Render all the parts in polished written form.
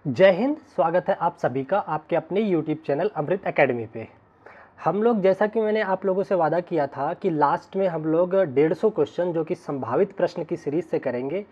जय हिंद। स्वागत है आप सभी का आपके अपने YouTube चैनल अमृत एकेडमी पे। हम लोग जैसा कि मैंने आप लोगों से वादा किया था कि लास्ट में हम लोग 150 क्वेश्चन जो कि संभावित प्रश्न की सीरीज़ से करेंगे,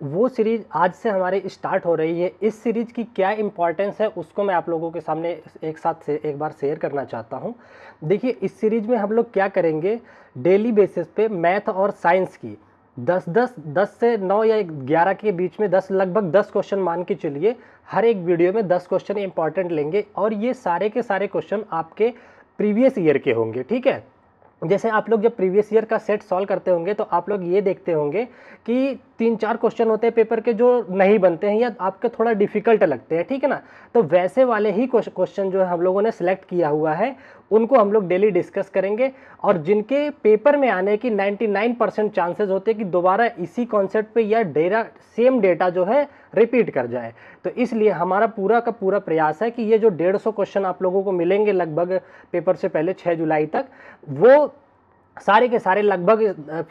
वो सीरीज़ आज से हमारे स्टार्ट हो रही है। इस सीरीज़ की क्या इंपॉर्टेंस है उसको मैं आप लोगों के सामने एक बार शेयर करना चाहता हूँ। देखिए, इस सीरीज़ में हम लोग क्या करेंगे, डेली बेसिस पे मैथ और साइंस की 10 से 9 या 11 के बीच में लगभग 10 क्वेश्चन मान के चलिए। हर एक वीडियो में 10 क्वेश्चन इंपॉर्टेंट लेंगे और ये सारे के सारे क्वेश्चन आपके प्रीवियस ईयर के होंगे। ठीक है, जैसे आप लोग जब प्रीवियस ईयर का सेट सॉल्व करते होंगे तो आप लोग ये देखते होंगे कि 3-4 क्वेश्चन होते हैं पेपर के जो नहीं बनते हैं या आपके थोड़ा डिफिकल्ट लगते हैं। ठीक है ना, तो वैसे वाले ही क्वेश्चन जो है हम लोगों ने सिलेक्ट किया हुआ है, उनको हम लोग डेली डिस्कस करेंगे और जिनके पेपर में आने की 99% चांसेस होते हैं कि दोबारा इसी कॉन्सेप्ट पे या सेम डेटा जो है रिपीट कर जाए। तो इसलिए हमारा पूरा का पूरा प्रयास है कि ये जो 150 क्वेश्चन आप लोगों को मिलेंगे लगभग पेपर से पहले 6 जुलाई तक, वो सारे के सारे लगभग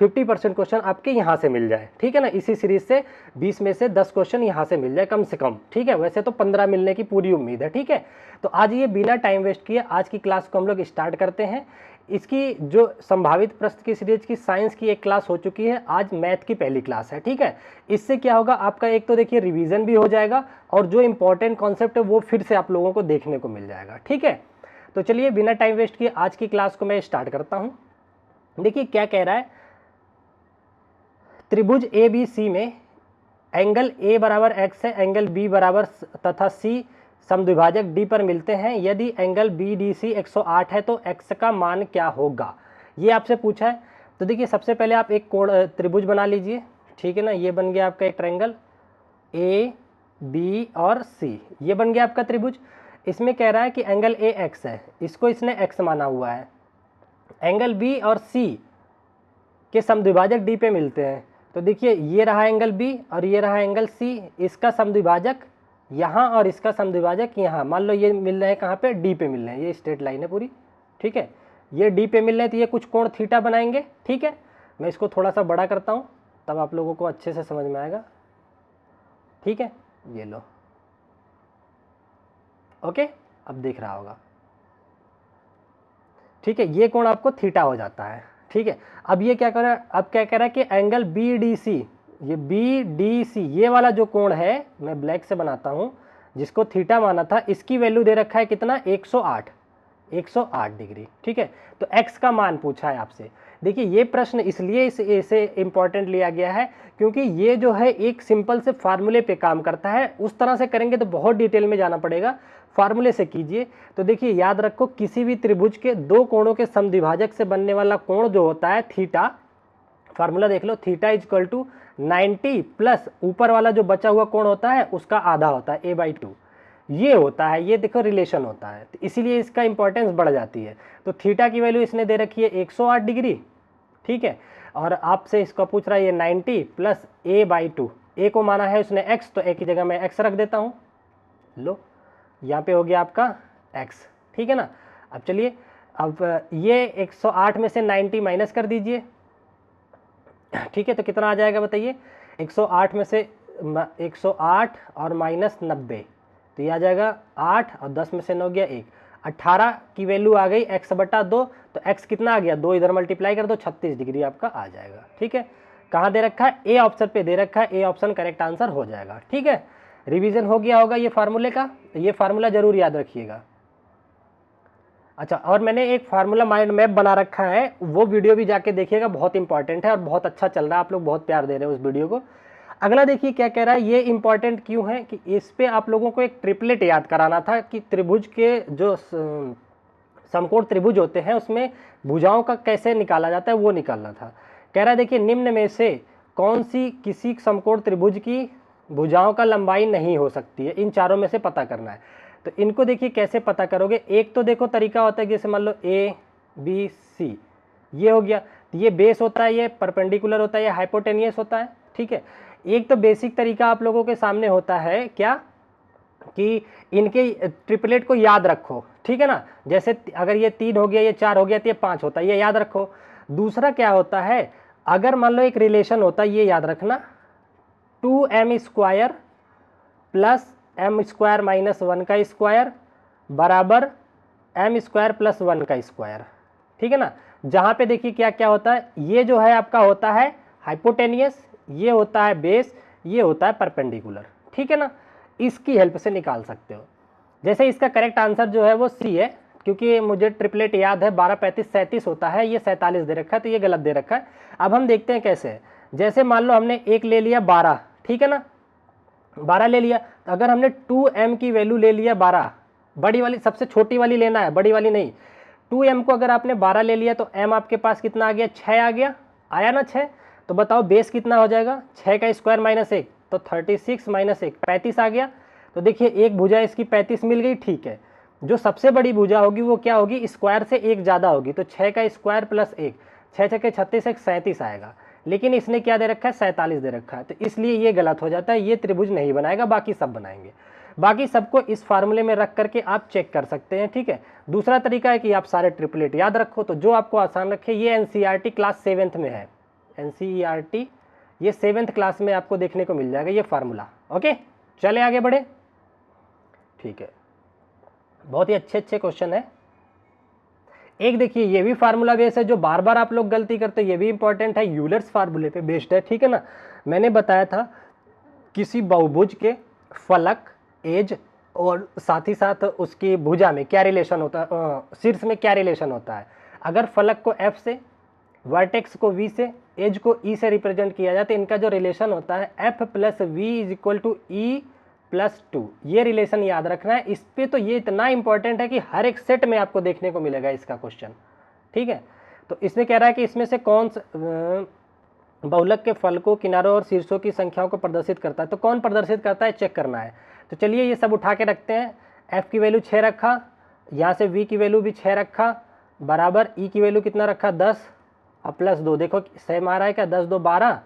50% क्वेश्चन आपके यहाँ से मिल जाए। ठीक है ना, इसी सीरीज से 20 में से 10 क्वेश्चन यहाँ से मिल जाए कम से कम। ठीक है, वैसे तो 15 मिलने की पूरी उम्मीद है। ठीक है, तो आज ये बिना टाइम वेस्ट किए आज की क्लास को हम लोग स्टार्ट करते हैं। इसकी जो संभावित प्रश्न की सीरीज की साइंस की एक क्लास हो चुकी है, आज मैथ की पहली क्लास है। ठीक है, इससे क्या होगा, आपका एक तो देखिए रिवीजन भी हो जाएगा और जो इंपॉर्टेंट कॉन्सेप्ट है वो फिर से आप लोगों को देखने को मिल जाएगा। ठीक है, तो चलिए बिना टाइम वेस्ट किए आज की क्लास को मैं स्टार्ट करता हूँ। देखिए क्या कह रहा है, त्रिभुज ए बी सी में एंगल ए बराबर एक्स है, एंगल बी बराबर तथा सी समद्विभाजक डी पर मिलते हैं। यदि एंगल बी डी सी 108 है तो एक्स का मान क्या होगा, ये आपसे पूछा है। तो देखिए सबसे पहले आप एक कोण त्रिभुज बना लीजिए। ठीक है ना, ये बन गया आपका एक ट्रायंगल ए बी और सी, ये बन गया आपका त्रिभुज। इसमें कह रहा है कि एंगल ए एक्स है, इसको इसने एक्स माना हुआ है। एंगल बी और सी के समद्विभाजक डी पे मिलते हैं। तो देखिए ये रहा एंगल बी और ये रहा एंगल सी, इसका समद्विभाजक यहाँ और इसका समद्विभाजक यहाँ। मान लो ये मिल रहे हैं कहाँ पे, डी पे मिल रहे हैं, ये स्ट्रेट लाइन है पूरी। ठीक है, ये डी पे मिल रहे हैं तो ये कुछ कोण थीटा बनाएंगे। ठीक है, मैं इसको थोड़ा सा बड़ा करता हूँ तब आप लोगों को अच्छे से समझ में आएगा। ठीक है, ये लो, ओके, अब दिख रहा होगा। ठीक है, ये कोण आपको थीटा हो जाता है। ठीक है, अब ये क्या कर रहा है, अब क्या कह रहा है कि एंगल बी डी सी, ये बी डी सी ये वाला जो कोण है, मैं ब्लैक से बनाता हूँ, जिसको थीटा माना था, इसकी वैल्यू दे रखा है कितना, 108 डिग्री। ठीक है, तो एक्स का मान पूछा है आपसे। देखिए ये प्रश्न इसलिए इसे इंपॉर्टेंट लिया गया है क्योंकि ये जो है एक सिंपल से फार्मूले पे काम करता है। उस तरह से करेंगे तो बहुत डिटेल में जाना पड़ेगा, फार्मूले से कीजिए। तो देखिए याद रखो, किसी भी त्रिभुज के दो कोणों के समद्विभाजक से बनने वाला कोण जो होता है थीटा, फार्मूला देख लो, theta is equal to 90 plus ऊपर वाला जो बचा हुआ कोण होता है उसका आधा होता है, a/2, ये होता है। ये देखो रिलेशन होता है, तो इसीलिए इसका इंपॉर्टेंस बढ़ जाती है। तो थीटा की वैल्यू इसने दे रखी है 108 डिग्री। ठीक है, और आपसे इसको पूछ रहा है ये 90 प्लस a/2, a को माना है उसने x, तो a की जगह मैं x रख देता हूँ। लो, यहाँ पे हो गया आपका x। ठीक है ना, अब चलिए, अब ये 108 में से 90 माइनस कर दीजिए। ठीक है, तो कितना आ जाएगा बताइए, 108 में से 108 और माइनस 90, तो ये आ जाएगा 8 और 10 में से 9 गया 1, 18 की वैल्यू आ गई x/2। तो x कितना आ गया, 2 इधर मल्टीप्लाई कर दो, 36 डिग्री आपका आ जाएगा। ठीक है, कहाँ दे रखा है, ए ऑप्शन पे दे रखा है, ए ऑप्शन करेक्ट आंसर हो जाएगा। ठीक है, रिवीजन हो गया होगा ये फार्मूले का, ये फार्मूला जरूर याद रखिएगा। अच्छा, और मैंने एक फार्मूला माइंड मैप बना रखा है, वो वीडियो भी जाके देखिएगा, बहुत इंपॉर्टेंट है और बहुत अच्छा चल रहा है, आप लोग बहुत प्यार दे रहे हैं उस वीडियो को। अगला देखिए क्या कह रहा है, ये इंपॉर्टेंट क्यों है कि इस पे आप लोगों को एक ट्रिपलेट याद कराना था कि त्रिभुज के जो समकोण त्रिभुज होते हैं उसमें भुजाओं का कैसे निकाला जाता है, वो निकालना था। कह रहा है देखिए, निम्न में से कौन सी किसी समकोण त्रिभुज की भुजाओं का लंबाई नहीं हो सकती है, इन चारों में से पता करना है। तो इनको देखिए कैसे पता करोगे। एक तो देखो तरीका होता है, जैसे मान लो ए बी सी, ये हो गया, ये बेस होता है, ये परपेंडिकुलर होता है, ये हाइपोटेनियस होता है। ठीक है, एक तो बेसिक तरीका आप लोगों के सामने होता है क्या, कि इनके ट्रिपलेट को याद रखो। ठीक है ना, जैसे अगर ये 3 हो गया, ये 4 हो गया, तो ये 5 होता है, ये याद रखो। दूसरा क्या होता है, अगर मान लो एक रिलेशन होता है, ये याद रखना, 2m² plus M square minus 1 का स्क्वायर बराबर एम स्क्वायर प्लस 1 का स्क्वायर, ठीक है ना। जहाँ पे देखिए क्या क्या होता है, ये जो है आपका होता है हाइपोटेनियस, ये होता है बेस, ये होता है परपेंडिकुलर, ठीक है ना। इसकी हेल्प से निकाल सकते हो। जैसे इसका करेक्ट आंसर जो है वो सी है, क्योंकि मुझे ट्रिपलेट याद है 12 35 37 होता है, ये 47 दे रखा है, तो ये गलत दे रखा है। अब हम देखते हैं कैसे है। जैसे मान लो हमने एक ले लिया 12, ठीक है ना, 12 ले लिया, तो अगर हमने 2m की वैल्यू ले लिया 12, बड़ी वाली सबसे छोटी वाली लेना है, बड़ी वाली नहीं। 2m को अगर आपने 12 ले लिया तो m आपके पास कितना आ गया, 6 आ गया, आया ना 6। तो बताओ बेस कितना हो जाएगा, 6 का स्क्वायर माइनस 1, तो 36 माइनस 1 35 आ गया। तो देखिए एक भुजा इसकी 35 मिल गई, ठीक है। जो सबसे बड़ी भुजा होगी वो क्या होगी, स्क्वायर से एक ज़्यादा होगी, तो 6 का स्क्वायर प्लस 1, 6 6 के 36 एक 37 आएगा। लेकिन इसने क्या दे रखा है, 47 दे रखा है, तो इसलिए ये गलत हो जाता है, ये त्रिभुज नहीं बनाएगा, बाकी सब बनाएंगे। बाकी सबको इस फार्मूले में रख करके आप चेक कर सकते हैं, ठीक है। दूसरा तरीका है कि आप सारे ट्रिपलेट याद रखो, तो जो आपको आसान रखे, ये एनसीईआरटी क्लास 7th में है, एनसीईआरटी ये 7th क्लास में आपको देखने को मिल जाएगा ये फार्मूला। ओके, चले आगे बढ़े, ठीक है। बहुत ही अच्छे अच्छे क्वेश्चन है। एक देखिए ये भी फार्मूला बेस है, जो बार बार आप लोग गलती करते हो, ये भी इंपॉर्टेंट है, यूलर्स फार्मूले पे बेस्ड है, ठीक है ना। मैंने बताया था किसी बहुभुज के फलक, एज और साथ ही साथ उसकी भुजा में क्या रिलेशन होता है, शीर्ष में क्या रिलेशन होता है। अगर फलक को F से, वर्टेक्स को V से, एज को E से रिप्रेजेंट किया जाए तो इनका जो रिलेशन होता है F plus V is equal to E plus 2, ये रिलेशन याद रखना है। इस पे तो ये इतना इंपॉर्टेंट है कि हर एक सेट में आपको देखने को मिलेगा इसका क्वेश्चन, ठीक है। तो इसमें कह रहा है कि इसमें से कौन बहुलक के फलकों, किनारों और शीर्षों की संख्याओं को प्रदर्शित करता है, तो कौन प्रदर्शित करता है चेक करना है। तो चलिए ये सब उठा के रखते हैं। F की वैल्यू 6 रखा, यहाँ से V की वैल्यू भी 6 रखा, बराबर E की वैल्यू कितना रखा 10 और प्लस 2, देखो सेम आ रहा है क्या, 10 2 12,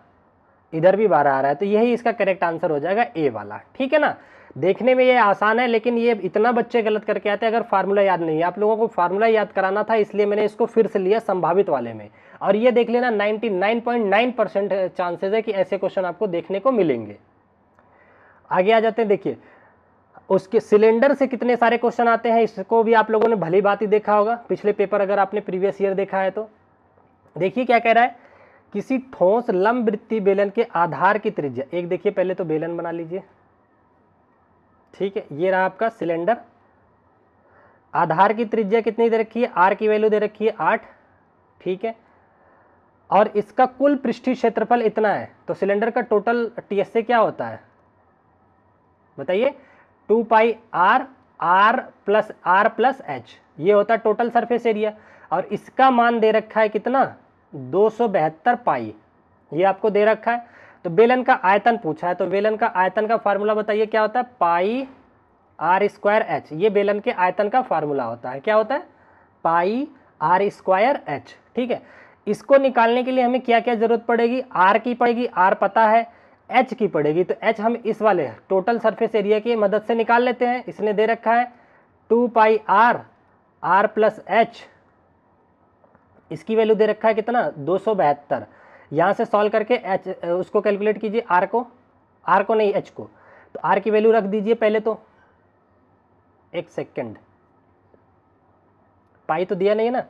इधर भी 12 आ रहा है, तो यही इसका करेक्ट आंसर हो जाएगा ए वाला, ठीक है ना। देखने में ये आसान है, लेकिन ये इतना बच्चे गलत करके आते हैं अगर फार्मूला याद नहीं है। आप लोगों को फार्मूला याद कराना था, इसलिए मैंने इसको फिर से लिया संभावित वाले में, और ये देख लेना 99.9% चांसेस है कि ऐसे क्वेश्चन आपको देखने को मिलेंगे। आगे आ जाते हैं, देखिए उसके सिलेंडर से कितने सारे क्वेश्चन आते हैं, इसको भी आप लोगों ने भली बात ही देखा होगा पिछले पेपर, अगर आपने प्रीवियस ईयर देखा है तो। देखिए क्या कह रहा है, किसी ठोस लंबवृत्तीय बेलन के आधार की त्रिज्या, एक देखिए पहले तो बेलन बना लीजिए, ठीक है। ये रहा आपका सिलेंडर, आधार की त्रिज्या कितनी दे रखी है, आर की वैल्यू दे रखी है 8, ठीक है। और इसका कुल पृष्ठीय क्षेत्रफल इतना है, तो सिलेंडर का टोटल टीएस से क्या होता है बताइए, 2 पाई आर प्लस एच, ये होता है टोटल सरफेस एरिया। और इसका मान दे रखा है कितना, 272 पाई, ये आपको दे रखा है। तो बेलन का आयतन पूछा है, तो बेलन का आयतन का फार्मूला बताइए क्या होता है, पाई आर स्क्वायर एच, ये बेलन के आयतन का फार्मूला होता है, क्या होता है, पाई आर स्क्वायर एच, ठीक है। इसको निकालने के लिए हमें क्या क्या जरूरत पड़ेगी, आर की पड़ेगी, आर पता है, एच की पड़ेगी, तो एच हम इस वाले टोटल सरफेस एरिया की मदद से निकाल लेते हैं। इसने दे रखा है 2 पाई आर प्लस एच, इसकी वैल्यू दे रखा है कितना 272। यहाँ से सॉल्व करके एच उसको कैलकुलेट कीजिए, आर को नहीं एच को, तो आर की वैल्यू रख दीजिए पहले तो, एक सेकेंड, पाई तो दिया नहीं है ना,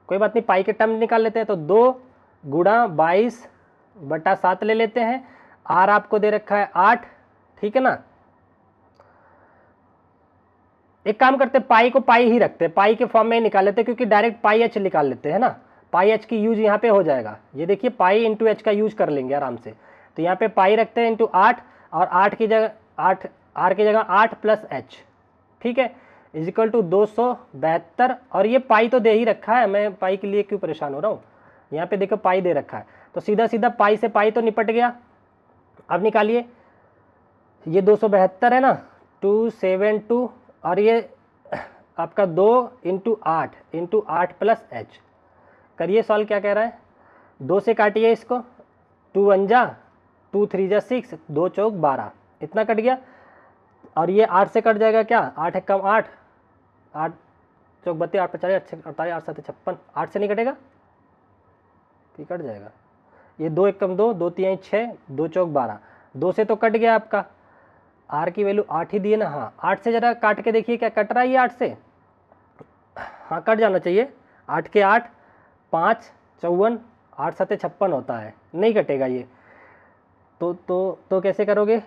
कोई बात नहीं, पाई के टर्म निकाल लेते हैं। तो 2 गुणा 22/7 ले लेते हैं, आर आपको दे रखा है 8, ठीक है ना। एक काम करते हैं, पाई को पाई ही रखते हैं, पाई के फॉर्म में ही निकाल लेते हैं, क्योंकि डायरेक्ट पाई एच निकाल लेते हैं ना, पाई एच की यूज यहाँ पे हो जाएगा। ये देखिए पाई इंटू एच का यूज कर लेंगे आराम से, तो यहाँ पे पाई रखते हैं इंटू 8, और 8 की जगह 8, आर की जगह 8 प्लस एच, ठीक है, इज इक्वल टू 272। और ये पाई तो दे ही रखा है, मैं पाई के लिए क्यों परेशान हो रहा हूँ, यहाँ पे देखो पाई दे रखा है, तो सीधा सीधा पाई से पाई तो निपट गया। अब निकालिए, ये 272 है ना, 272, और ये आपका 2 इंटू 8 प्लस एच, करिए सॉल्व, क्या कह रहा है, 2 से काटिए इसको, 2 1 जा 2 3 जा 6, 2 चौक 12, इतना कट गया। और ये 8 से कट जाएगा क्या, 8 एक कम 8, 8 चौक 32, 8 50, 48, 8 7 56, 8 से नहीं कटेगा, ठीक कट जाएगा। ये 2 एक कम 2, 2 3 6, 2 चौक 12, 2 से तो कट गया आपका, आर की वैल्यू 8 ही दी है ना, हाँ 8 से ज़रा काट के देखिए क्या कट रहा है ये 8 से, हाँ कट जाना चाहिए। 8 के 8 5 54, 8 7 56 होता है, नहीं कटेगा ये। तो कैसे करोगे,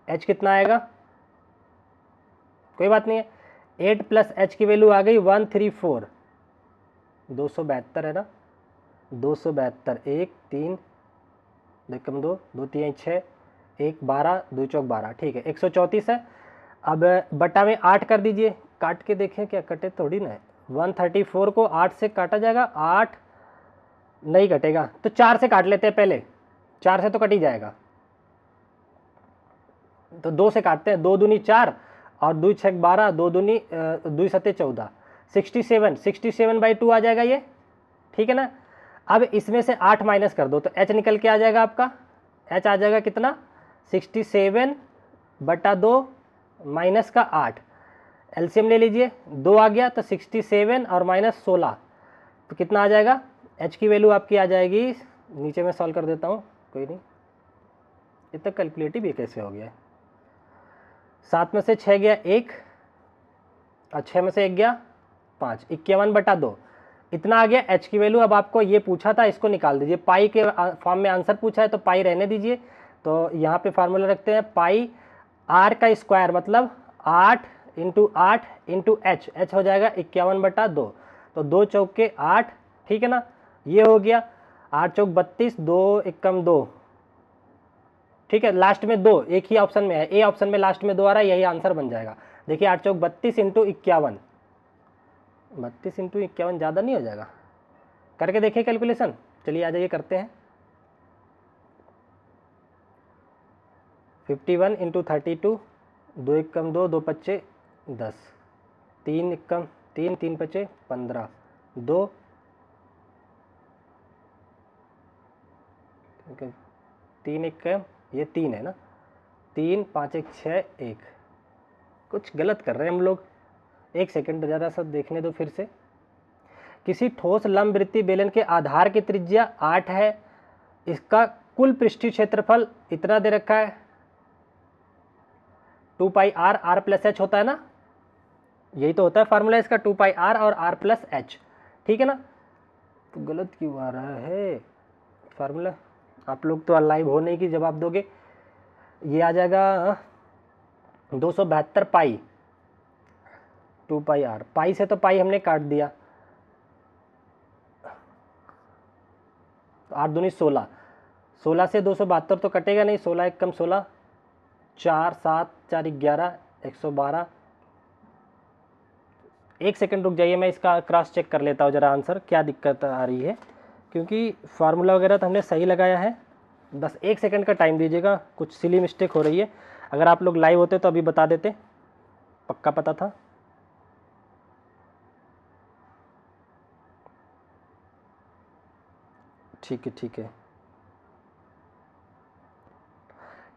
h कितना आएगा, कोई बात नहीं है, 8 प्लस h की वैल्यू आ गई 134, 272 है ना, 272, 1 3 2 कम 2 2 3 6 1 12 2 चौक 12, ठीक है 134 है। अब बटा में 8 कर दीजिए, काट के देखें क्या कटे थोड़ी ना है। 134 को 8 से काटा जाएगा, 8 नहीं कटेगा, तो 4 से काट लेते हैं पहले, 4 से तो कट ही जाएगा, तो 2 से काटते हैं, 2 दूनी 4 और 2 6 12, 2 दूनी 2 7 14, 67/2 आ जाएगा ये, ठीक है ना। अब इसमें से 8 माइनस कर दो तो h निकल के आ जाएगा आपका, h आ जाएगा कितना 67/2 माइनस का 8, एलसीएम ले लीजिए, 2 आ गया तो 67 और माइनस 16, तो कितना आ जाएगा, h की वैल्यू आपकी आ जाएगी, नीचे में सॉल्व कर देता हूँ, कोई नहीं, इतना कैलकुलेटिव ये कैसे हो गया, 7 में से 6 गया 1 और 6 में से 1 गया 5, 51/2 इतना आ गया h की वैल्यू। अब आपको ये पूछा था, इसको निकाल दीजिए, पाई के फॉर्म में आंसर पूछा है तो पाई रहने दीजिए, तो यहाँ पे फार्मूला रखते हैं पाई r का स्क्वायर मतलब 8 × 8 × h हो जाएगा 51/2, तो 2 चौक के 8, ठीक है ना, ये हो गया 8 चौक 32, 2 एकम 2, ठीक है, लास्ट में 2 एक ही ऑप्शन में है, ए ऑप्शन में लास्ट में 2 आ रहा है, यही आंसर बन जाएगा। देखिए 8 चौक 32 × 51, 32 × 51 ज़्यादा नहीं हो जाएगा, करके देखिए कैलकुलेशन, चलिए आ जाइए करते हैं। 51 × 32, 2 एकम 2, 2 पच्चे 10, 3 एकम 3, 3 पच्चे 15, 2 3 एकम ये 3 है ना, 3 5 1 6 1, कुछ गलत कर रहे हैं हम लोग, एक सेकंड ज़रा सा देखने दो फिर से। किसी ठोस लंबवृत्तीय बेलन के आधार की त्रिज्या 8 है, इसका कुल पृष्ठीय क्षेत्रफल इतना दे रखा है 2 पाई r, r प्लस h होता है ना, यही तो होता है फार्मूला इसका, 2 पाई r और r प्लस h, ठीक है ना। तो गलत क्यों आ रहा है फार्मूला, आप लोग तो लाइव हो नहीं कि जवाब दोगे, ये आ जाएगा 272 पाई 2 पाई r, पाई से तो पाई हमने काट दिया, 8 दूनी 16, 16 से 272 तो कटेगा नहीं, 16 एक कम 16, 4 7 4 11, 112, एक सेकंड रुक जाइए, मैं इसका क्रॉस चेक कर लेता हूँ ज़रा आंसर क्या दिक्कत आ रही है, क्योंकि फार्मूला वगैरह तो हमने सही लगाया है, बस एक सेकंड का टाइम दीजिएगा, कुछ सिली मिस्टेक हो रही है, अगर आप लोग लाइव होते तो अभी बता देते, पक्का पता था। ठीक है ठीक है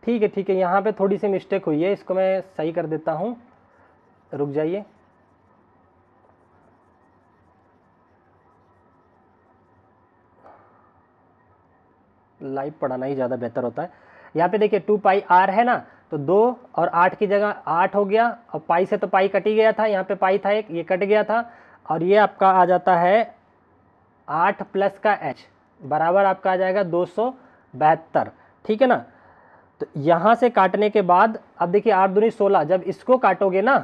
ठीक है ठीक है, यहाँ पे थोड़ी सी मिस्टेक हुई है, इसको मैं सही कर देता हूँ, रुक जाइए। लाइव पढ़ाना ही ज़्यादा बेहतर होता है। यहाँ पे देखिए 2 पाई r है ना, तो 2 और 8 की जगह 8 हो गया, और पाई से तो पाई कट ही गया था, यहाँ पे पाई था एक, ये कट गया था, और ये आपका आ जाता है 8 प्लस का h बराबर आपका आ जाएगा 272, ठीक है ना। तो यहाँ से काटने के बाद अब देखिए 8 दूनी 16, जब इसको काटोगे ना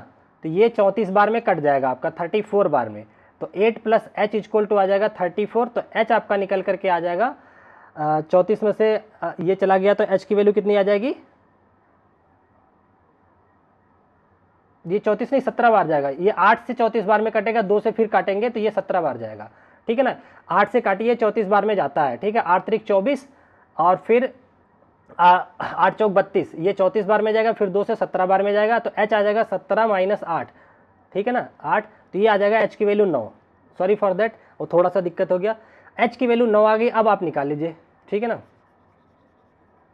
तो ये 34 बार में कट जाएगा आपका 34 बार में, तो 8 प्लस h इक्वल टू आ जाएगा 34, तो h आपका निकल करके आ जाएगा 34 में से ये चला गया तो h की वैल्यू कितनी आ जाएगी, ये 34 नहीं 17 बार जाएगा, ये 8 से 34 बार में कटेगा, 2 से फिर काटेंगे तो ये 17 बार जाएगा, ठीक है ना। 8 से काटिए 34 बार में जाता है, ठीक है, 8 त्रिक 24 और फिर 8 चौक 32, ये 34 बार में जाएगा, फिर 2 से 17 बार में जाएगा, तो h आ जाएगा 17 माइनस 8, ठीक है ना 8, तो ये आ जाएगा h की वैल्यू 9, सॉरी फॉर दैट वो थोड़ा सा दिक्कत हो गया, h की वैल्यू 9 आ गई। अब आप निकाल लीजिए, ठीक है ना,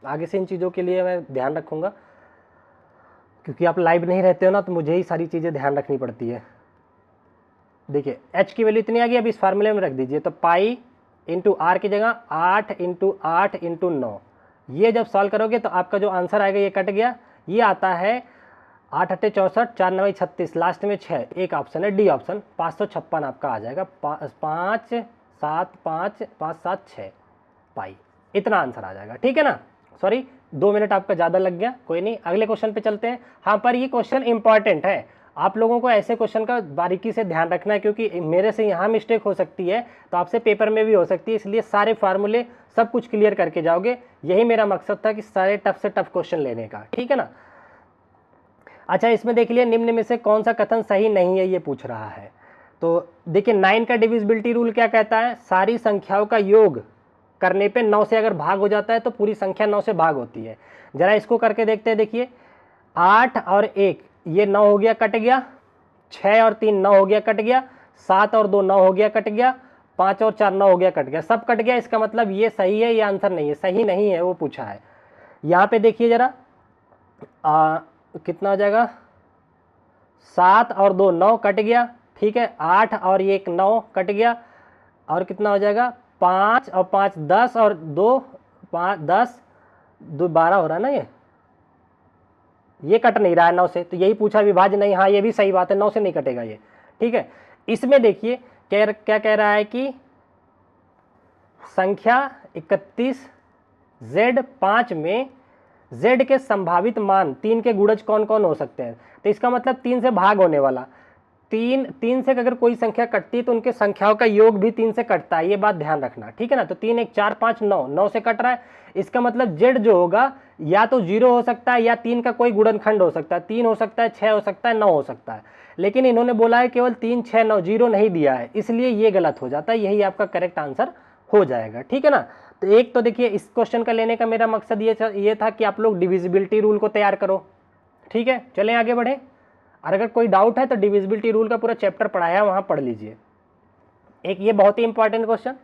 आगे से इन चीज़ों के लिए मैं ध्यान रखूँगा, क्योंकि आप लाइव नहीं रहते हो ना, तो मुझे ही सारी चीज़ें ध्यान रखनी पड़ती है। देखिए h की वैल्यू इतनी आ गई, अब इस फार्मूले में रख दीजिए, तो पाई इंटू r की जगह 8 × 8 × 9, ये जब सॉल्व करोगे तो आपका जो आंसर आएगा ये कट गया, ये आता है 8 8 64, 4 9 36, लास्ट में 6, एक ऑप्शन है डी ऑप्शन, 556 आपका आ जाएगा। 5 7 5 5 7 6 पाई, इतना आंसर आ जाएगा। ठीक है ना, सॉरी 2 मिनट आपका ज़्यादा लग गया, कोई नहीं, अगले क्वेश्चन पे चलते हैं। हाँ, पर ये क्वेश्चन इंपॉर्टेंट है, आप लोगों को ऐसे क्वेश्चन का बारीकी से ध्यान रखना है, क्योंकि मेरे से यहाँ मिस्टेक हो सकती है तो आपसे पेपर में भी हो सकती है, इसलिए सारे फार्मूले सब कुछ क्लियर करके जाओगे। यही मेरा मकसद था कि सारे टफ से टफ क्वेश्चन लेने का। ठीक है ना। अच्छा, इसमें देख लिया, निम्न में से कौन सा कथन सही नहीं है, ये पूछ रहा है। तो देखिए 9 का डिविजिबिलिटी रूल क्या कहता है, सारी संख्याओं का योग करने पे 9 से अगर भाग हो जाता है तो पूरी संख्या 9 से भाग होती है। जरा इसको करके देखते हैं। देखिए 8 और 1 ये 9 हो गया, कट गया। 6 और 3 9 हो गया, कट गया। 7 और 2 9 हो गया, कट गया। 5 और 4 9 हो गया, कट गया, सब कट गया। इसका मतलब ये सही है, ये आंसर नहीं है, सही नहीं है वो पूछा है। यहाँ पे देखिए जरा कितना हो जाएगा, 7 और 2 9 कट गया, ठीक है। 8 और 1 9 कट गया, और कितना हो जाएगा 5 और 5 10 और 2 5 10 2 12 हो रहा है ना, ये कट नहीं रहा है 9 से, तो यही पूछा विभाज्य नहीं। हाँ, ये भी सही बात है, 9 से नहीं कटेगा ये। ठीक है, इसमें देखिए क्या कह रहा है कि संख्या 31 Z5 में Z के संभावित मान 3 के गुणज कौन कौन हो सकते हैं। तो इसका मतलब 3 से भाग होने वाला, 3 से अगर कोई संख्या कटती है तो उनके संख्याओं का योग भी 3 से कटता है, ये बात ध्यान रखना। ठीक है ना। तो 3 1 4 5 9 9 से कट रहा है, इसका मतलब Z जो होगा या तो 0 हो सकता है या 3 का कोई गुणनखंड हो सकता है, 3 हो सकता है, 6 हो सकता है, 9 हो सकता है। लेकिन इन्होंने बोला है केवल 3 6 9, 0 नहीं दिया है, इसलिए ये गलत हो जाता है, यही आपका करेक्ट आंसर हो जाएगा। ठीक है ना। तो एक तो देखिए इस क्वेश्चन का लेने का मेरा मकसद ये था कि आप लोग डिविजिबिलिटी रूल को तैयार करो। ठीक है, चलें आगे बढ़े। और अगर कोई डाउट है तो डिविजिबिलिटी रूल का पूरा चैप्टर पढ़ाया है, वहां पढ़ लीजिए। एक ये बहुत ही इंपॉर्टेंट क्वेश्चन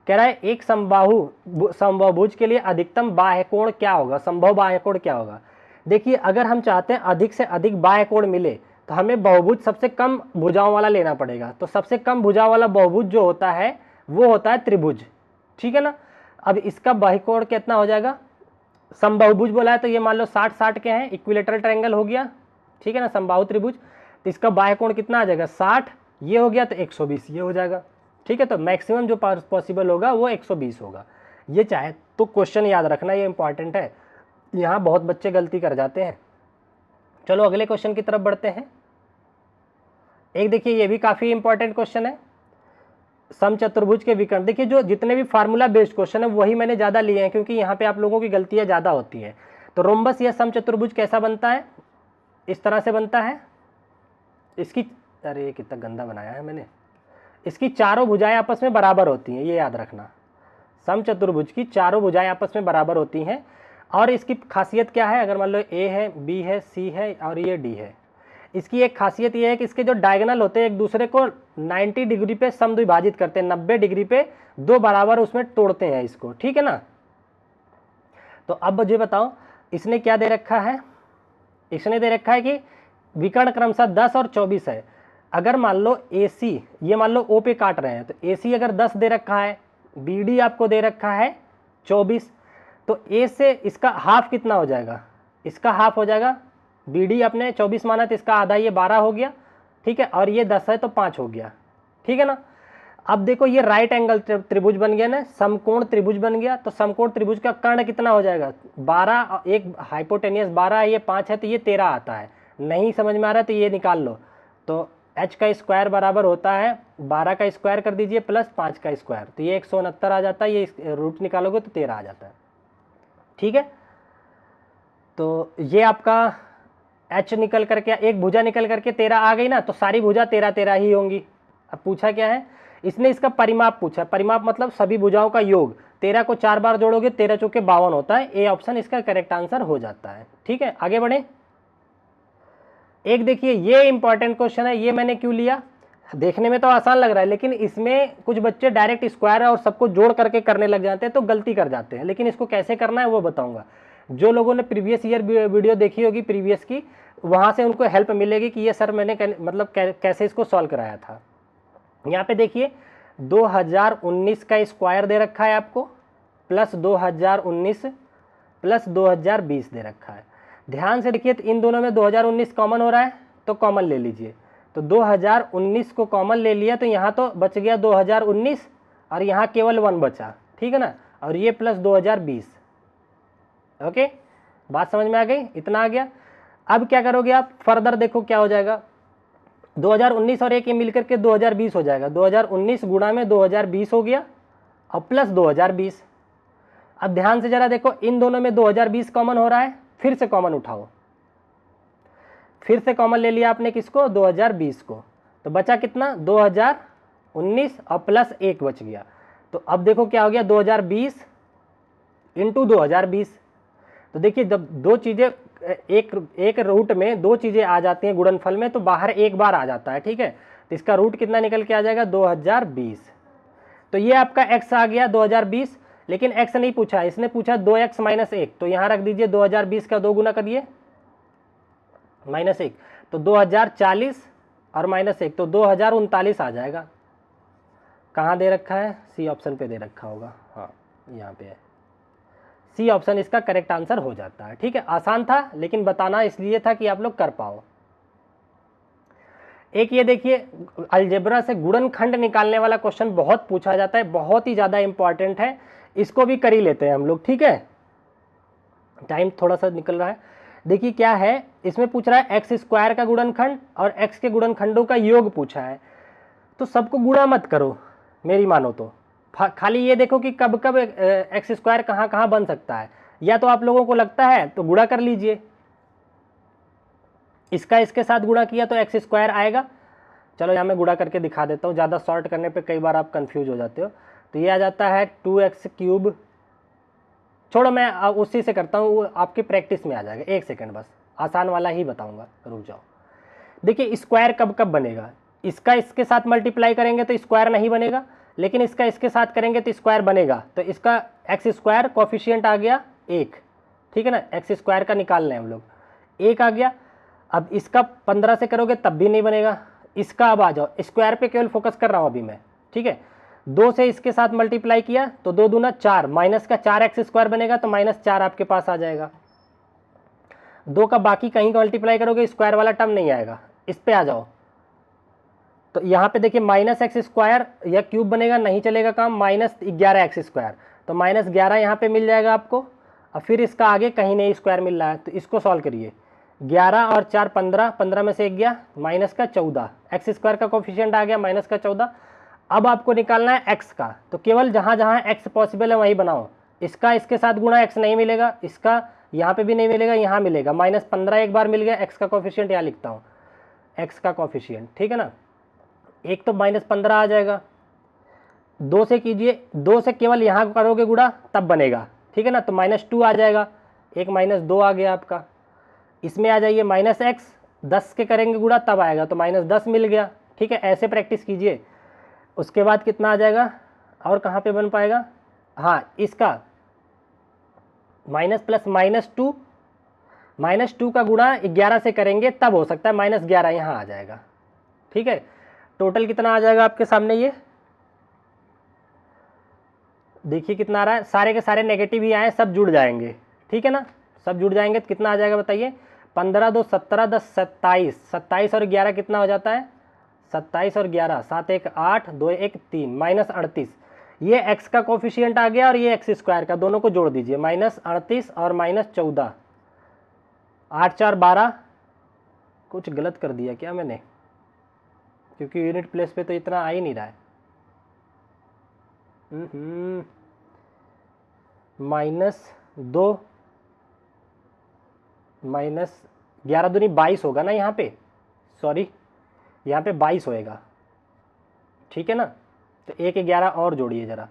कह रहा है, एक समबाहुभुज के लिए अधिकतम बाह्य कोण क्या होगा, संभव बाह्य कोण क्या होगा। देखिए अगर हम चाहते हैं अधिक से अधिक बाह्य कोण मिले तो हमें बहुभुज सबसे कम भुजाओं वाला लेना पड़ेगा। तो सबसे कम भुजाओं वाला बहुभुज जो होता है वो होता है त्रिभुज। ठीक है ना। अब इसका बाह्य कोण कितना हो जाएगा, समबाहुभुज बोला है तो ये मान लो 60 60 के हैं, इक्विलेटरल ट्रायंगल हो गया। ठीक है ना, समबाहु त्रिभुज। तो इसका बाह्य कोण कितना आ जाएगा 60, ये हो गया तो 120 ये हो जाएगा। ठीक है, तो मैक्सिमम जो पॉसिबल होगा वो 120 होगा। ये चाहे तो क्वेश्चन याद रखना, ये इंपॉर्टेंट है, यहाँ बहुत बच्चे गलती कर जाते हैं। चलो अगले क्वेश्चन की तरफ बढ़ते हैं। एक देखिए ये भी काफी इंपॉर्टेंट क्वेश्चन है, समचतुर्भुज के विकर्ण। देखिए जो जितने भी फार्मूला बेस्ड क्वेश्चन है वही मैंने ज्यादा लिए हैं, क्योंकि यहाँ पे आप लोगों की गलतियां ज्यादा होती है। तो रोम्बस या समचतुर्भुज कैसा बनता है, इस तरह से बनता है। इसकी अरे ये कितना गंदा बनाया है मैंने। इसकी चारों भुजाएं आपस में बराबर होती हैं, ये याद रखना। समचतुर्भुज की चारों भुजाएं आपस में बराबर होती हैं। और इसकी खासियत क्या है, अगर मान लो ए है, बी है, सी है और ये डी है, इसकी एक खासियत ये है कि इसके जो डायगोनल होते हैं एक दूसरे को 90 डिग्री पे समद्विभाजित करते हैं, 90 डिग्री पे दो बराबर उसमें तोड़ते हैं इसको। ठीक है ना। तो अब मुझे बताओ इसने क्या दे रखा है, इसने दे रखा है कि विकर्ण क्रमशः 10 और 24 है। अगर मान लो AC, ये मान लो O पे काट रहे हैं, तो AC अगर 10 दे रखा है, BD आपको दे रखा है 24, तो A से इसका हाफ कितना हो जाएगा, इसका हाफ हो जाएगा। BD आपने 24 माना तो इसका आधा, ये 12 हो गया। ठीक है, और ये 10 है तो 5 हो गया। ठीक है ना। अब देखो ये राइट एंगल त्रिभुज बन गया ना, समकोण त्रिभुज बन गया। तो समकोण त्रिभुज का कर्ण कितना हो जाएगा 12, एक हाइपोटेनियस 12 है, ये 5 है तो ये 13 आता है। नहीं समझ में आ रहा है तो ये निकाल लो। तो h का स्क्वायर बराबर होता है 12 का स्क्वायर कर दीजिए प्लस 5 का स्क्वायर, तो ये 169 आ जाता है। ये रूट निकालोगे तो 13 आ जाता है। ठीक है, तो ये आपका h निकल करके, एक भुजा निकल करके 13 आ गई ना, तो सारी भुजा 13 13 ही होंगी। अब पूछा क्या है, इसने इसका परिमाप पूछा। परिमाप मतलब सभी भुजाओं का योग। 13 को 4 बार जोड़ोगे 13 चौके 52 होता है। ए ऑप्शन इसका करेक्ट आंसर हो जाता है। ठीक है, आगे बढ़े। एक देखिए ये इंपॉर्टेंट क्वेश्चन है, ये मैंने क्यों लिया, देखने में तो आसान लग रहा है लेकिन इसमें कुछ बच्चे डायरेक्ट स्क्वायर और सबको जोड़ करके करने लग जाते हैं तो गलती कर जाते हैं। लेकिन इसको कैसे करना है वो बताऊंगा। जो लोगों ने प्रीवियस ईयर वीडियो देखी होगी प्रीवियस की, वहां से उनको हेल्प मिलेगी कि ये सर मैंने मतलब कैसे इसको सॉल्व कराया था। यहाँ पे देखिए 2019 का स्क्वायर दे रखा है आपको, प्लस 2019 प्लस 2020 दे रखा है। ध्यान से देखिए, तो इन दोनों में 2019 कॉमन हो रहा है, तो कॉमन ले लीजिए। तो 2019 को कॉमन ले लिया, तो यहाँ तो बच गया 2019 और यहाँ केवल 1 बचा, ठीक है ना, और ये प्लस 2020। ओके, बात समझ में आ गई, इतना आ गया। अब क्या करोगे आप, फर्दर देखो क्या हो जाएगा, 2019 और 1 ये मिलकर के 2020 हो जाएगा। 2019 गुणा में 2020 हो गया और प्लस 2020। अब ध्यान से जरा देखो, इन दोनों में 2020 कॉमन हो रहा है, फिर से कॉमन उठाओ, फिर से कॉमन ले लिया आपने किसको, 2020 को, तो बचा कितना, 2019 और प्लस 1 बच गया। तो अब देखो क्या हो गया, 2020 इंटू 2020। तो देखिए, जब दो चीज़ें एक रूट में दो चीज़ें आ जाती हैं गुणनफल में, तो बाहर एक बार आ जाता है, ठीक है। तो इसका रूट कितना निकल के आ जाएगा, 2020। तो ये आपका x आ गया 2020, लेकिन x नहीं पूछा, इसने पूछा 2x - 1। तो यहाँ रख दीजिए 2020 का 2 गुना करिए -1, तो 2040 और -1 तो 2039 आ जाएगा। कहाँ दे रखा है, सी ऑप्शन पे दे रखा होगा, हाँ यहाँ पे है, सी ऑप्शन इसका करेक्ट आंसर हो जाता है। ठीक है, आसान था, लेकिन बताना इसलिए था कि आप लोग कर पाओ। एक ये देखिए, अलजेब्रा से गुणनखंड निकालने वाला क्वेश्चन बहुत पूछा जाता है, बहुत ही ज़्यादा इंपॉर्टेंट है, इसको भी कर ही लेते हैं हम लोग। ठीक है, टाइम थोड़ा सा निकल रहा है। देखिए क्या है, इसमें पूछ रहा है x² का गुणनखंड और x के गुणनखंडों का योग पूछा है। तो सबको गुणा मत करो, मेरी मानो तो, खाली ये देखो कि कब कब x² कहाँ कहाँ बन सकता है। या तो आप लोगों को लगता है तो गुणा कर लीजिए, इसका इसके साथ गुणा किया तो x² आएगा। चलो यहाँ मैं गुणा करके दिखा देता हूँ, ज़्यादा सॉर्ट करने पे कई बार आप कंफ्यूज हो जाते हो। तो ये आ जाता है 2x³, छोड़ो मैं उसी से करता हूँ, वो आपकी प्रैक्टिस में आ जाएगा। एक सेकंड बस, आसान वाला ही बताऊँगा, रुक जाओ। देखिए स्क्वायर कब कब बनेगा, इसका इसके साथ मल्टीप्लाई करेंगे तो स्क्वायर नहीं बनेगा, लेकिन इसका इसके साथ करेंगे तो स्क्वायर बनेगा। तो इसका x² कोफिशिएंट आ गया 1, ठीक है ना, x² का निकालना है हम लोग, 1 आ गया। अब इसका 15 से करोगे तब भी नहीं बनेगा, इसका अब आ जाओ, स्क्वायर पे केवल फोकस कर रहा हूँ अभी मैं। ठीक है, 2 से इसके साथ मल्टीप्लाई किया तो 2 दूना 4, माइनस का 4x² बनेगा, तो -4 आपके पास आ जाएगा। 2 का बाकी कहीं का मल्टीप्लाई करोगे स्क्वायर वाला टर्म नहीं आएगा। इस पे आ जाओ, तो यहाँ पे देखिए -x² या क्यूब बनेगा, नहीं चलेगा काम, -11x², तो -11 यहाँ पे मिल जाएगा आपको। और फिर इसका आगे कहीं नहीं स्क्वायर मिल रहा है, तो इसको सॉल्व करिए। 11 और 4 15, 15 में से 1 गया, -14, x² का कोफिशिएंट आ गया -14। अब आपको निकालना है x का, तो केवल जहाँ जहाँ x पॉसिबल है वहीं बनाओ। इसका इसके साथ गुणा x नहीं मिलेगा, इसका यहाँ पे भी नहीं मिलेगा, यहाँ मिलेगा। -15 एक बार मिल गया, x का कोफिशिएंट यहाँ लिखता हूँ, x का कोफिशिएंट, ठीक है ना। एक तो -15 आ जाएगा, 2 से कीजिए, 2 से केवल यहाँ करोगे गुणा तब बनेगा, ठीक है ना। तो -2 आ जाएगा, एक -2 आ गया आपका। इसमें आ जाइए -x, 10 के करेंगे गुणा तब आएगा, तो -10 मिल गया। ठीक है, ऐसे प्रैक्टिस कीजिए। उसके बाद कितना आ जाएगा, और कहाँ पे बन पाएगा, हाँ इसका माइनस प्लस -2, -2 का गुणा 11 से करेंगे तब हो सकता है, -11 यहाँ आ जाएगा। ठीक है, टोटल कितना आ जाएगा आपके सामने, ये देखिए कितना आ रहा है, सारे के सारे नेगेटिव ही आए, सब जुड़ जाएंगे, ठीक है ना, सब जुड़ जाएंगे तो कितना आ जाएगा बताइए, 15 2 17 10 27, 27 और 11 कितना हो जाता है, 27 और 11, 7 1 8, 2 1 3, -38। ये x का कोफिशिएंट आ गया और ये x² का, दोनों को जोड़ दीजिए, -38 और -14, 8 4 12। कुछ गलत कर दिया क्या मैंने, क्योंकि यूनिट प्लेस पे तो इतना आ ही नहीं रहा है। -2 -11 दूनी 22 होगा ना यहाँ पे, सॉरी यहाँ पे 22 होएगा, ठीक है ना। तो 1 11 और जोड़िए जरा,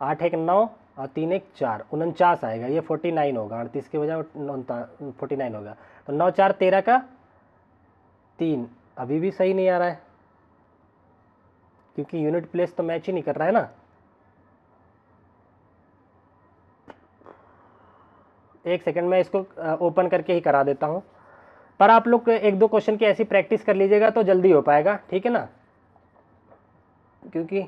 8 1 9 और 3 1 4, 49 आएगा, ये 49 होगा, 38 के बजाय 49 होगा। तो 9 4 13 का 3, अभी भी सही नहीं आ रहा है, क्योंकि यूनिट प्लेस तो मैच ही नहीं कर रहा है ना। एक सेकंड में इसको ओपन करके ही करा देता हूँ, पर आप लोग 1-2 क्वेश्चन की ऐसी प्रैक्टिस कर लीजिएगा तो जल्दी हो पाएगा, ठीक है ना। क्योंकि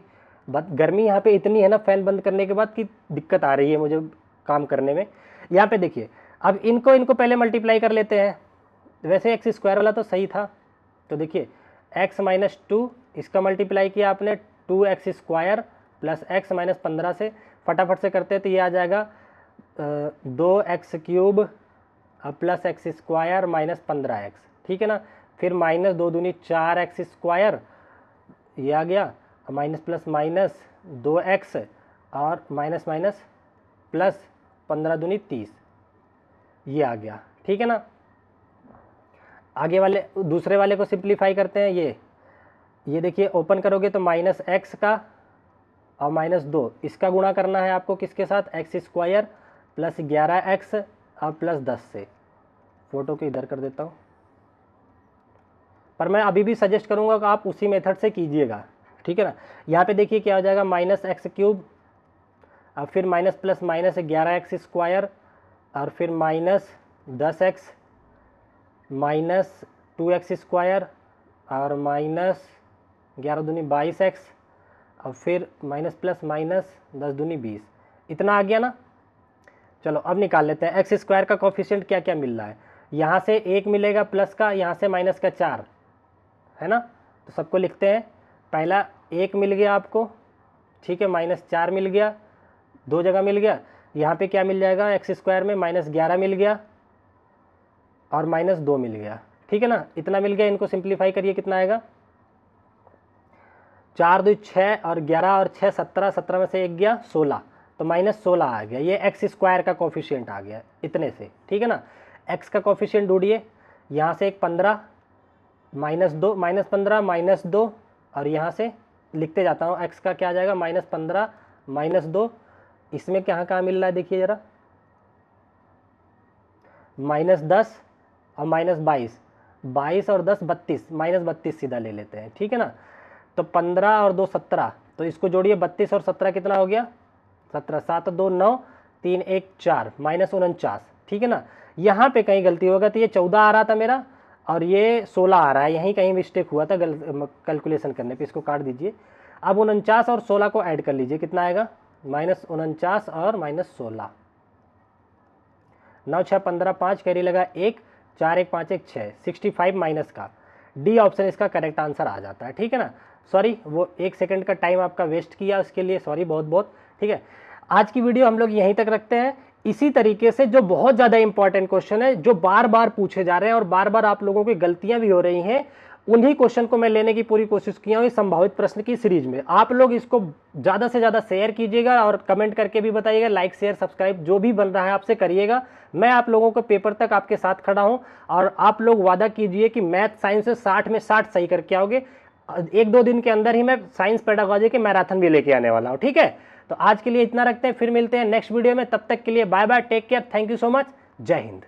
गर्मी यहाँ पे इतनी है ना, फैन बंद करने के बाद की दिक्कत आ रही है मुझे काम करने में। यहाँ पे देखिए, अब इनको पहले मल्टीप्लाई कर लेते हैं। वैसे एक्स स्क्वायर वाला तो सही था, तो देखिए x माइनस 2 इसका मल्टीप्लाई किया आपने 2x square plus x minus 15 से, फटाफट से करते हैं तो ये आ जाएगा 2x cube plus x square minus 15x, ठीक है ना। फिर माइनस 2 दूनी 4x स्क्वायर, ये आ गया, माइनस प्लस माइनस 2x और माइनस माइनस प्लस 15 दूनी 30, ये आ गया, ठीक है ना। आगे वाले दूसरे वाले को सिंप्लीफाई करते हैं। ये देखिए ओपन करोगे तो माइनस एक्स का और माइनस 2 इसका गुणा करना है आपको किसके साथ, एक्स स्क्वायर प्लस 11x और प्लस 10 से। फोटो को इधर कर देता हूँ, पर मैं अभी भी सजेस्ट करूँगा कि आप उसी मेथड से कीजिएगा, ठीक है ना। यहाँ पे देखिए क्या हो जाएगा, माइनस एक्स क्यूब और फिर minus plus minus 11x square और फिर minus 10x minus 2x square और माइनस 11 दूनी 22x और फिर माइनस प्लस माइनस 10 दूनी 20, इतना आ गया ना। चलो अब निकाल लेते हैं एक्स स्क्वायर का कोफिशिएंट क्या क्या मिल रहा है। यहाँ से 1 मिलेगा प्लस का, यहाँ से माइनस का 4 है ना, तो सबको लिखते हैं। पहला 1 मिल गया आपको, ठीक है, माइनस 4 मिल गया, 2 जगह मिल गया। यहाँ पे क्या मिल जाएगा, एक्स स्क्वायर में माइनस 11 मिल गया और माइनस 2 मिल गया, ठीक है ना, इतना मिल गया। इनको सिंप्लीफाई करिए, कितना आएगा, 4 2 6 और 11 और 6 17, 17 में से 1 गया 16, तो माइनस 16 आ गया। ये एक्स स्क्वायर का कोफिशिएंट आ गया इतने से, ठीक है ना। एक्स का कोफिशिएंट ढूंढिए, यहाँ से एक 15 माइनस 2 माइनस 15 माइनस 2 और यहाँ से लिखते जाता हूँ, एक्स का क्या आ जाएगा, माइनस 15 माइनस 2, इसमें कहाँ मिल रहा है देखिए ज़रा, माइनस 10 और माइनस 22, 22 और 10 32, माइनस 32 सीधा ले लेते हैं, ठीक है ना। तो 15 और 2 17, तो इसको जोड़िए, 32 और 17 कितना हो गया, 17, 7 2 9, 3 1 4, माइनस 49, ठीक है ना। यहाँ पे कहीं गलती होगा तो ये 14 आ रहा था मेरा और ये 16 आ रहा है, यहीं कहीं मिस्टेक हुआ था कैलकुलेशन करने पे, इसको काट दीजिए। अब 49 और 16 को ऐड कर लीजिए, कितना आएगा, माइनस 49 और माइनस 16, 9 6 15 5 कैरी लगा 1, 4 1 5 1 6, 65 माइनस का, डी ऑप्शन इसका करेक्ट आंसर आ जाता है, ठीक है ना। सॉरी वो 1 सेकंड का टाइम आपका वेस्ट किया, उसके लिए सॉरी बहुत बहुत, ठीक है। आज की वीडियो हम लोग यहीं तक रखते हैं। इसी तरीके से जो बहुत ज़्यादा इंपॉर्टेंट क्वेश्चन है, जो बार बार पूछे जा रहे हैं और बार बार आप लोगों की गलतियां भी हो रही हैं, उन्हीं क्वेश्चन को मैं लेने की पूरी कोशिश किया हूँ इस संभावित प्रश्न की सीरीज में। आप लोग इसको ज़्यादा से ज़्यादा शेयर कीजिएगा और कमेंट करके भी बताइएगा, लाइक शेयर सब्सक्राइब जो भी बन रहा है आपसे करिएगा। मैं आप लोगों को पेपर तक आपके साथ खड़ा हूँ और आप लोग वादा कीजिए कि मैथ साइंस से 60 में 60 सही करके आओगे। 1-2 दिन के अंदर ही मैं साइंस पेडागोजी के मैराथन भी लेके आने वाला हूँ, ठीक है। तो आज के लिए इतना रखते हैं, फिर मिलते हैं नेक्स्ट वीडियो में, तब तक के लिए bye bye, take care, thank you so much, जय हिंद।